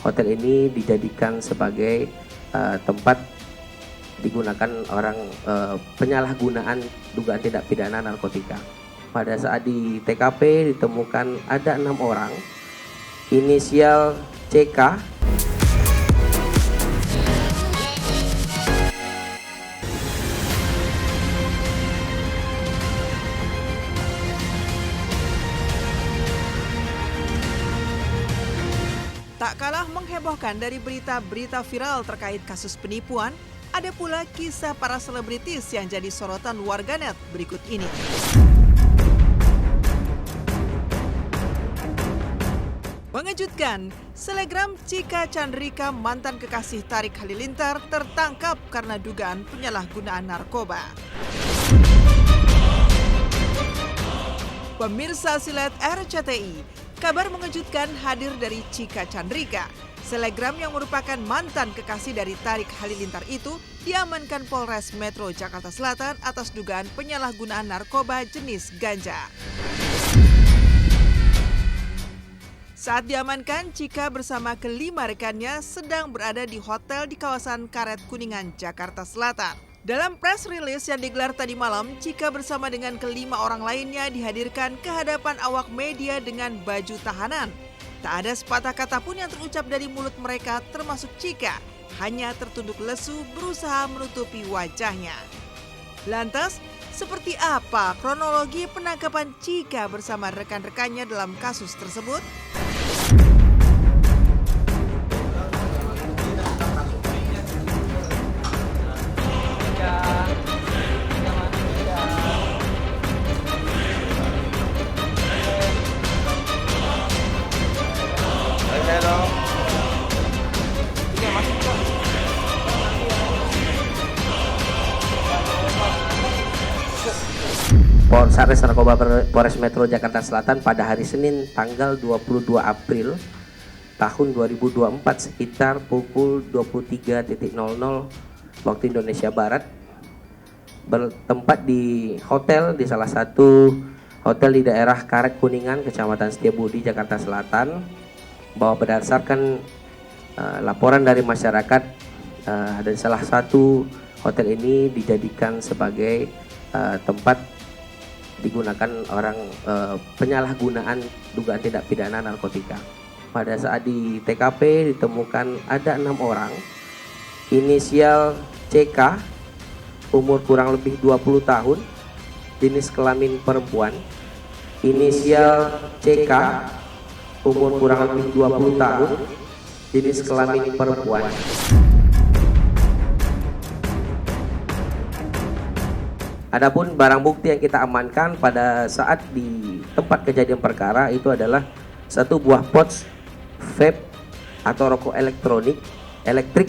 Hotel ini dijadikan sebagai tempat digunakan orang penyalahgunaan dugaan tindak pidana narkotika. Pada saat di TKP ditemukan ada 6 orang, inisial CK. Tak kalah menghebohkan dari berita-berita viral terkait kasus penipuan, ada pula kisah para selebritis yang jadi sorotan warganet berikut ini. Mengejutkan, selebgram Cika Chandrika mantan kekasih Tarik Halilintar tertangkap karena dugaan penyalahgunaan narkoba. Pemirsa Silet RCTI, kabar mengejutkan hadir dari Cika Chandrika. Selebgram yang merupakan mantan kekasih dari Tarik Halilintar itu diamankan Polres Metro Jakarta Selatan atas dugaan penyalahgunaan narkoba jenis ganja. Saat diamankan, Cika bersama kelima rekannya sedang berada di hotel di kawasan Karet Kuningan, Jakarta Selatan. Dalam press release yang digelar tadi malam, Cika bersama dengan kelima orang lainnya dihadirkan ke hadapan awak media dengan baju tahanan. Tak ada sepatah kata pun yang terucap dari mulut mereka termasuk Cika, hanya tertunduk lesu berusaha menutupi wajahnya. Lantas, seperti apa kronologi penangkapan Cika bersama rekan-rekannya dalam kasus tersebut? Polres Narkoba Polres Metro Jakarta Selatan pada hari Senin tanggal 22 April tahun 2024 sekitar pukul 23.00 waktu Indonesia Barat bertempat di hotel di salah satu hotel di daerah Karet Kuningan, Kecamatan Setiabudi, Jakarta Selatan, bahwa berdasarkan laporan dari masyarakat dan salah satu hotel ini dijadikan sebagai tempat digunakan orang penyalahgunaan dugaan tindak pidana narkotika. Pada saat di TKP ditemukan ada 6 orang, inisial CK, umur kurang lebih 20 tahun, jenis kelamin perempuan, inisial CK, umur kurang lebih 20 tahun, jenis kelamin perempuan. Adapun barang bukti yang kita amankan pada saat di tempat kejadian perkara itu adalah satu buah pouch vape atau rokok elektrik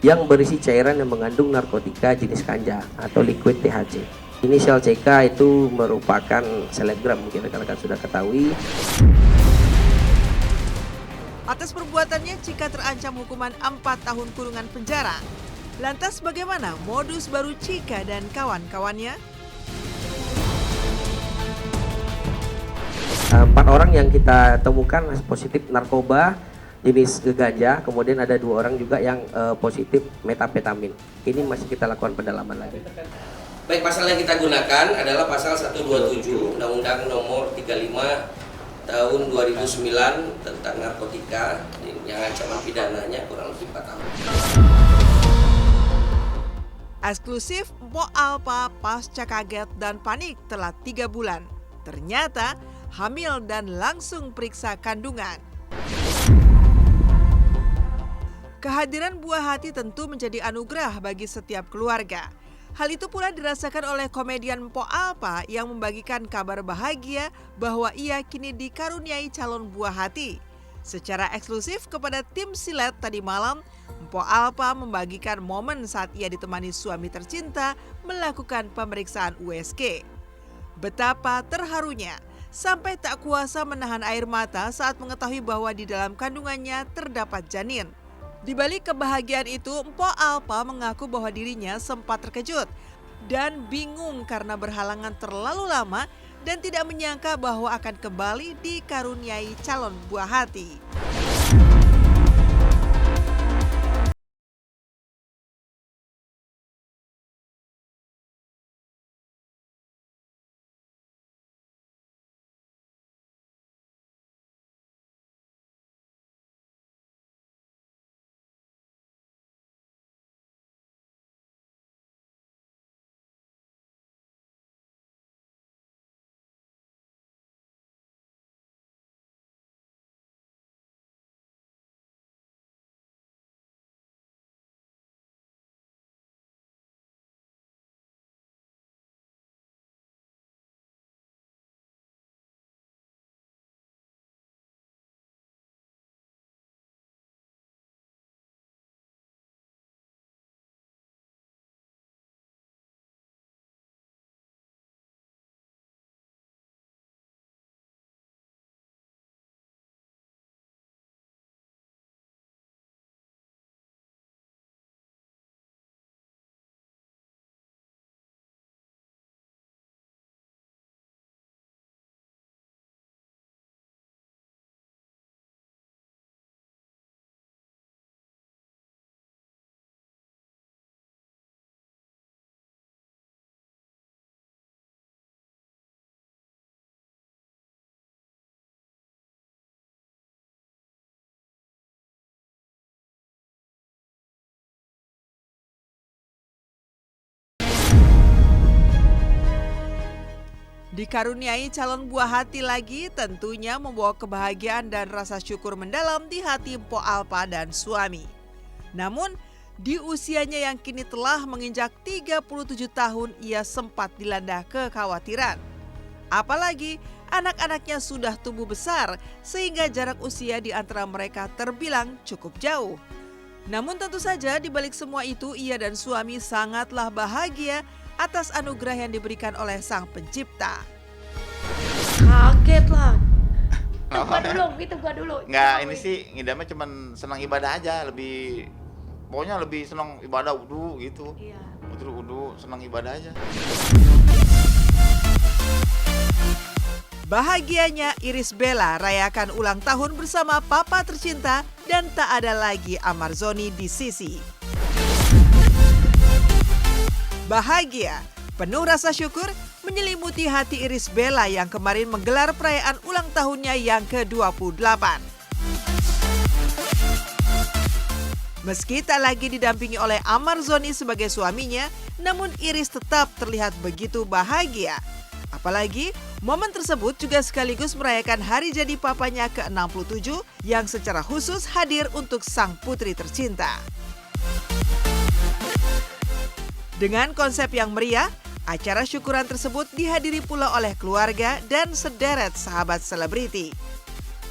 yang berisi cairan yang mengandung narkotika jenis ganja atau liquid THC. Inisial CK itu merupakan selebgram, mungkin rekan-rekan sudah ketahui. Atas perbuatannya, Cika terancam hukuman 4 tahun kurungan penjara. Lantas bagaimana modus baru Cika dan kawan-kawannya? 4 orang yang kita temukan positif narkoba jenis ganja, kemudian ada 2 orang juga yang positif metamfetamin. Ini masih kita lakukan pendalaman lagi. Baik, pasal yang kita gunakan adalah pasal 127 Undang-Undang Nomor 35 Tahun 2009 tentang narkotika yang ancaman pidananya kurang lebih 4 tahun. Eksklusif Mpok Alpa pasca kaget dan panik telah 3 bulan. Ternyata hamil dan langsung periksa kandungan. Kehadiran buah hati tentu menjadi anugerah bagi setiap keluarga. Hal itu pula dirasakan oleh komedian Mpok Alpa yang membagikan kabar bahagia bahwa ia kini dikaruniai calon buah hati. Secara eksklusif kepada tim Silet tadi malam, Mpok Alpa membagikan momen saat ia ditemani suami tercinta melakukan pemeriksaan USG. Betapa terharunya, sampai tak kuasa menahan air mata saat mengetahui bahwa di dalam kandungannya terdapat janin. Di balik kebahagiaan itu, Mpok Alpa mengaku bahwa dirinya sempat terkejut dan bingung karena berhalangan terlalu lama dan tidak menyangka bahwa akan kembali dikaruniai calon buah hati. Dikaruniai calon buah hati lagi tentunya membawa kebahagiaan dan rasa syukur mendalam di hati Mpok Alpa dan suami. Namun, di usianya yang kini telah menginjak 37 tahun, ia sempat dilanda kekhawatiran. Apalagi anak-anaknya sudah tumbuh besar sehingga jarak usia di antara mereka terbilang cukup jauh. Namun tentu saja di balik semua itu ia dan suami sangatlah bahagia atas anugerah yang diberikan oleh Sang Pencipta. Kaget lah. Itu gua dulu. Nggak, ini sih ngidamnya cuman senang ibadah aja, pokoknya lebih senang ibadah wudu gitu. Iya. Wudu senang ibadah aja. Bahagianya Iris Bella rayakan ulang tahun bersama papa tercinta dan tak ada lagi Amarzoni di sisi. Bahagia, penuh rasa syukur menyelimuti hati Iris Bella yang kemarin menggelar perayaan ulang tahunnya yang ke-28. Meski tak lagi didampingi oleh Amarzoni sebagai suaminya, namun Iris tetap terlihat begitu bahagia. Apalagi momen tersebut juga sekaligus merayakan hari jadi papanya ke-67 yang secara khusus hadir untuk sang putri tercinta. Dengan konsep yang meriah, acara syukuran tersebut dihadiri pula oleh keluarga dan sederet sahabat selebriti.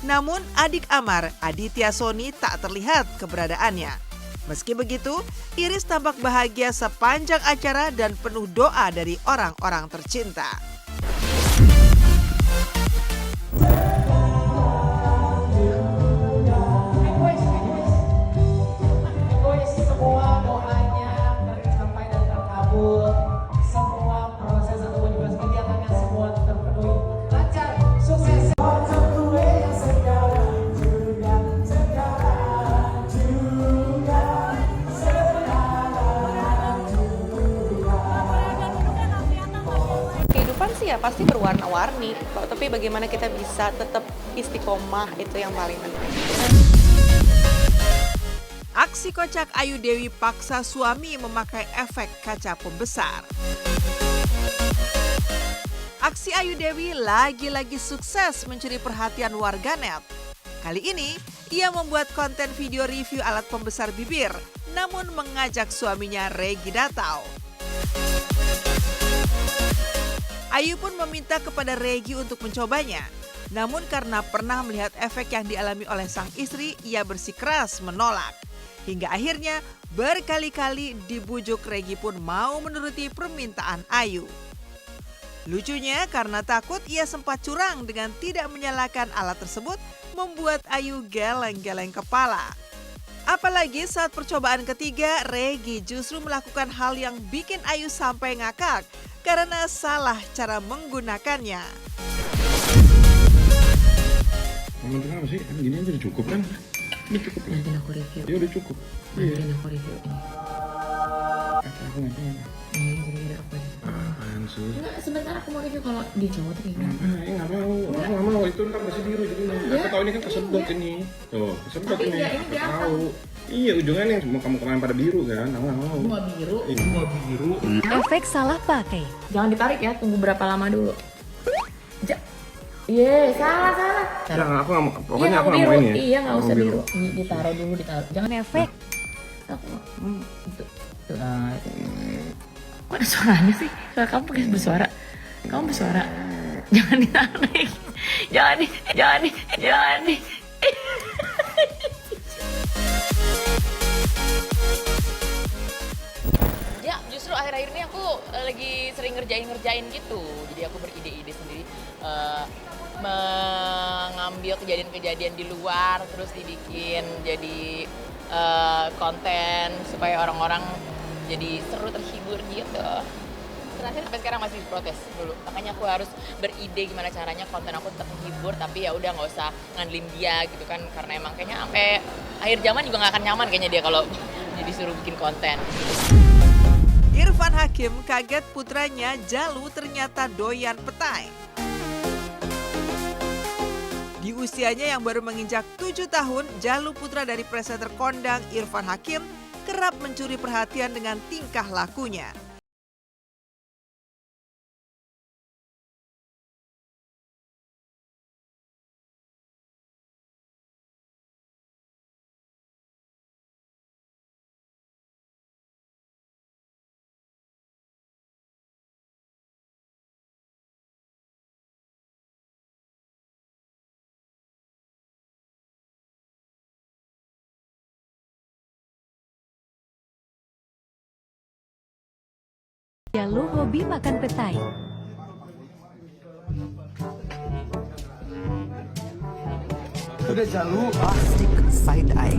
Namun adik Amar, Aditya Sony tak terlihat keberadaannya. Meski begitu, Iris tampak bahagia sepanjang acara dan penuh doa dari orang-orang tercinta. Semua doanya tercapai dan terkabul, semua proses ataupun juga kegiatannya semua terpenuhi lancar, sukses. Kehidupan sih ya pasti berwarna-warni, tapi bagaimana kita bisa tetap istiqomah itu yang paling penting. Aksi kocak Ayu Dewi paksa suami memakai efek kaca pembesar. Aksi Ayu Dewi lagi-lagi sukses mencuri perhatian warganet. Kali ini, ia membuat konten video review alat pembesar bibir, namun mengajak suaminya Regi Datau. Ayu pun meminta kepada Regi untuk mencobanya. Namun karena pernah melihat efek yang dialami oleh sang istri, ia bersikeras menolak. Hingga akhirnya berkali-kali dibujuk, Regi pun mau menuruti permintaan Ayu. Lucunya karena takut ia sempat curang dengan tidak menyalakan alat tersebut, membuat Ayu geleng-geleng kepala. Apalagi saat percobaan ketiga, Regi justru melakukan hal yang bikin Ayu sampai ngakak karena salah cara menggunakannya. Ngomong kenapa sih? Kan gini aja udah cukup kan? Udah cukup, nanti aku review. Ya udah cukup. Nanti aku review ini. Kata aku ngapain? Ini kira-kira apa ya? Apaan sih? Enggak, sebentar aku mau review kalau di Jawa tuh kayak gini. Nggak mau. Aku nggak mau. Itu ntar masih biru jadi. Aku tahu ini kan kesedot ini. Tuh, kesedot Tapi ini. enggak, ini Aku gampang. tahu. Iya, ujungnya yang semua kamu kemarin pada biru kan? Aku nggak mau. Semua biru. Semua biru. Efek salah pakai. Jangan ditarik ya, tunggu berapa lama dulu. Iya, salah. Jangan, aku nggak mau. Pokoknya Iya, aku nggak mau biru. ini. Iya, nggak Aku usah mau biru. Ini ditaruh dulu, ditaruh. Jangan Efek. aku. Tuh. Nah, kok ada suaranya sih? Suara kamu pakai bersuara. Kamu bersuara. Jangan ditarik. Jangan nih. Ya, justru akhir-akhir ini aku lagi sering ngerjain gitu. Jadi aku beride-ide sendiri mengambil kejadian-kejadian di luar terus dibikin jadi konten supaya orang-orang jadi seru, terhibur gitu. Terakhir sampai sekarang masih protes dulu. Makanya aku harus beride gimana caranya konten aku tetap menghibur tapi ya udah nggak usah ngandelin dia gitu kan, karena emang kayaknya sampai akhir zaman juga nggak akan nyaman kayaknya dia kalau jadi suruh bikin konten. Irfan Hakim kaget putranya Jalu ternyata doyan petai. Di usianya yang baru menginjak 7 tahun, Jalu putra dari presenter kondang Irfan Hakim kerap mencuri perhatian dengan tingkah lakunya. Jalu hobi makan petai. Udah Jalu asik side eye.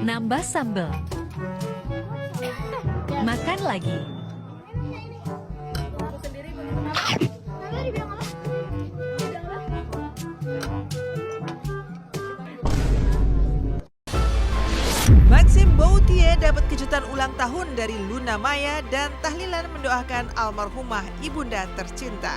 Nambah sambal. Makan lagi. Maxim Bautier dapat kejutan ulang tahun dari Luna Maya dan tahlilan mendoakan almarhumah ibunda tercinta.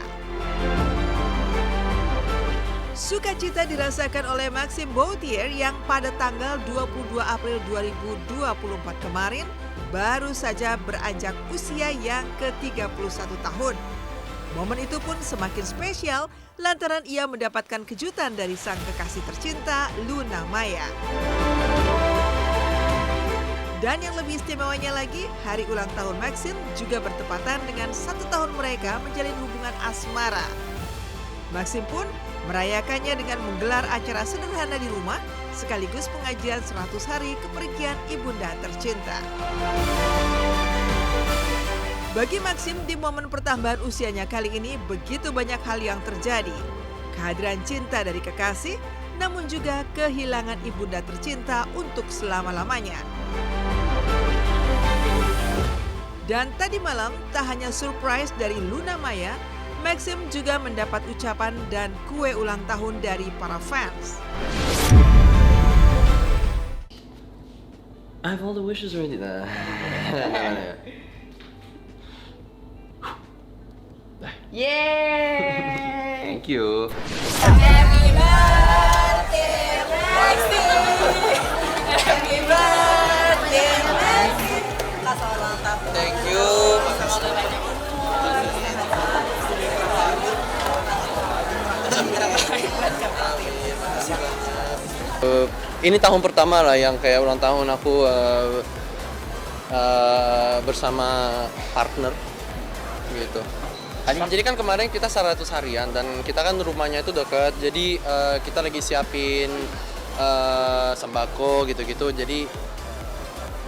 Sukacita dirasakan oleh Maxim Bautier yang pada tanggal 22 April 2024 kemarin baru saja beranjak usia yang ke-31 tahun. Momen itu pun semakin spesial lantaran ia mendapatkan kejutan dari sang kekasih tercinta Luna Maya. Dan yang lebih istimewanya lagi, hari ulang tahun Maxim juga bertepatan dengan 1 tahun mereka menjalin hubungan asmara. Maxim pun merayakannya dengan menggelar acara sederhana di rumah sekaligus pengajian 100 hari kepergian ibunda tercinta. Bagi Maxim di momen pertambahan usianya kali ini begitu banyak hal yang terjadi. Kehadiran cinta dari kekasih, namun juga kehilangan ibunda tercinta untuk selama-lamanya. Dan tadi malam tak hanya surprise dari Luna Maya, Maxim juga mendapat ucapan dan kue ulang tahun dari para fans. I have all the wishes already. Nah. Yeay! Thank you. Happy birthday, Maxim! Happy birthday, Maxim! Thank you. Ini tahun pertama lah yang kayak ulang tahun aku bersama partner gitu. Jadi kan kemarin kita 100 harian dan kita kan rumahnya itu dekat, jadi kita lagi siapin sembako gitu-gitu, jadi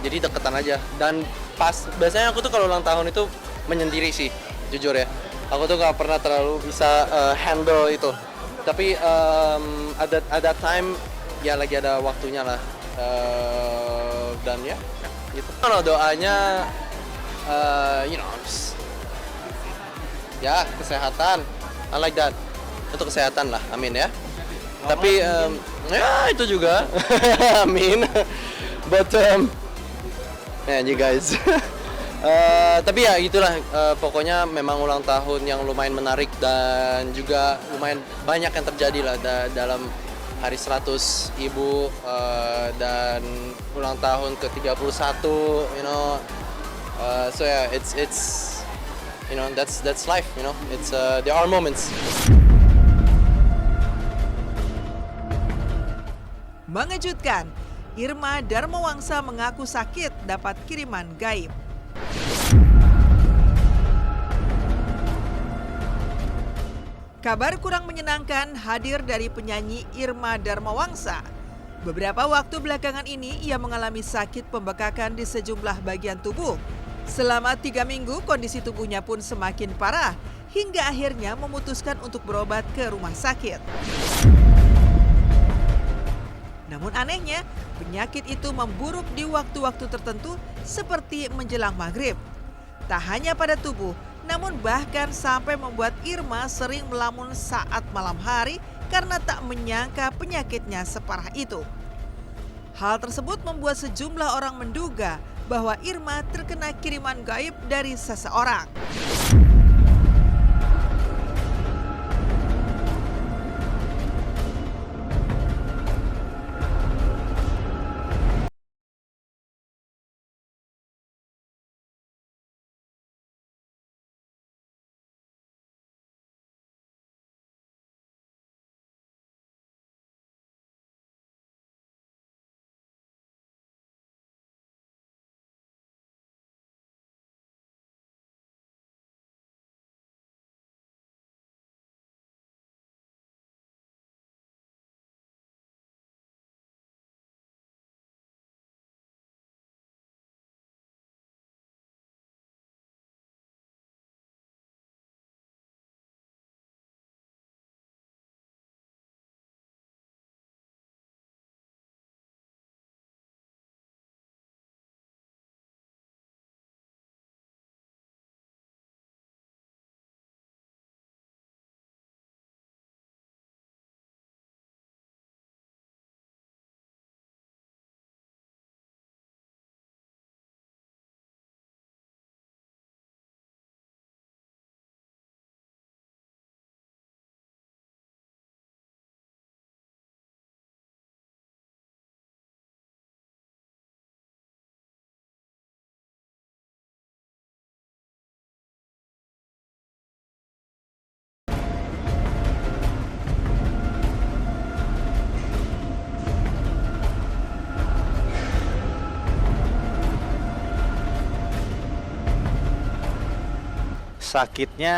deketan aja. Dan pas biasanya aku tuh kalau ulang tahun itu menyendiri sih, jujur ya. Aku tuh gak pernah terlalu bisa handle itu. Tapi at that time ya lagi ada waktunya lah. Dan ya gitu. Kalau doanya ya kesehatan, I like that. Untuk kesehatan lah, amin ya. Tapi ya itu juga, amin. But man, you guys. Tapi ya itulah, pokoknya memang ulang tahun yang lumayan menarik dan juga lumayan banyak yang terjadi lah dalam hari 100 ibu dan ulang tahun ke-31, so yeah, it's that's life, it's there are moments. Mengejutkan, Irma Darmawangsa mengaku sakit dapat kiriman gaib. Kabar kurang menyenangkan hadir dari penyanyi Irma Darmawangsa. Beberapa waktu belakangan ini ia mengalami sakit pembekakan di sejumlah bagian tubuh. Selama 3 minggu kondisi tubuhnya pun semakin parah hingga akhirnya memutuskan untuk berobat ke rumah sakit. Namun anehnya, penyakit itu memburuk di waktu-waktu tertentu seperti menjelang maghrib. Tak hanya pada tubuh, namun bahkan sampai membuat Irma sering melamun saat malam hari karena tak menyangka penyakitnya separah itu. Hal tersebut membuat sejumlah orang menduga bahwa Irma terkena kiriman gaib dari seseorang. sakitnya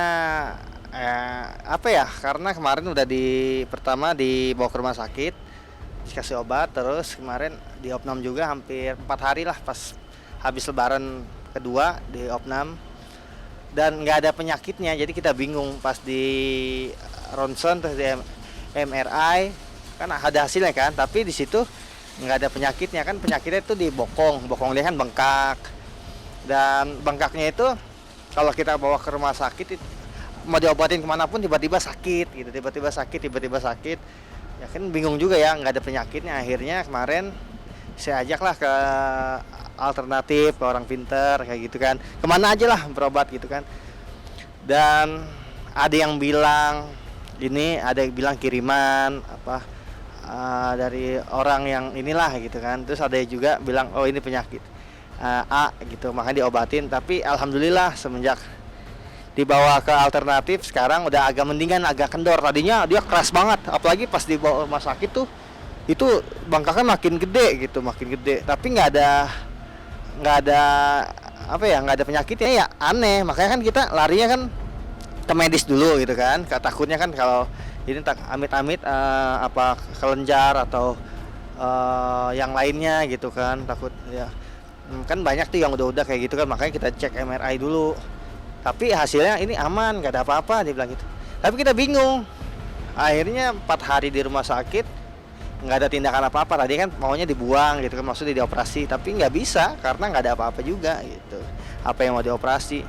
apa ya? Karena kemarin udah pertama dibawa ke rumah sakit, dikasih obat, terus kemarin di opnam juga hampir 4 hari lah pas habis lebaran kedua di opnam, dan nggak ada penyakitnya, jadi kita bingung pas di ronsen terus di MRI kan ada hasilnya kan, tapi di situ nggak ada penyakitnya kan. Penyakitnya itu di bokong dia kan bengkak, dan bengkaknya itu kalau kita bawa ke rumah sakit mau diobatin kemanapun tiba-tiba sakit gitu, tiba-tiba sakit ya kan, bingung juga ya, nggak ada penyakitnya. Akhirnya kemarin saya ajaklah ke alternatif, ke orang pinter kayak gitu kan, kemana aja lah berobat gitu kan. Dan ada yang bilang ini, ada yang bilang kiriman apa dari orang yang inilah gitu kan. Terus ada juga bilang oh ini penyakit A gitu, makanya diobatin. Tapi alhamdulillah semenjak dibawa ke alternatif sekarang udah agak mendingan, agak kendor. Tadinya dia keras banget, apalagi pas dibawa rumah sakit tuh itu bengkaknya makin gede gitu, makin gede. Tapi nggak ada apa ya, nggak ada penyakitnya ya, aneh. Makanya kan kita larinya kan ke medis dulu gitu kan, takutnya kan kalau ini amit-amit apa kelenjar atau yang lainnya gitu kan, takut ya. Kan banyak tuh yang udah kayak gitu kan, makanya kita cek MRI dulu. Tapi hasilnya ini aman, nggak ada apa-apa, dia bilang gitu. Tapi kita bingung. Akhirnya 4 hari di rumah sakit, nggak ada tindakan apa-apa. Tadi kan maunya dibuang gitu kan, maksudnya dioperasi, tapi nggak bisa karena nggak ada apa-apa juga gitu. Apa yang mau dioperasi?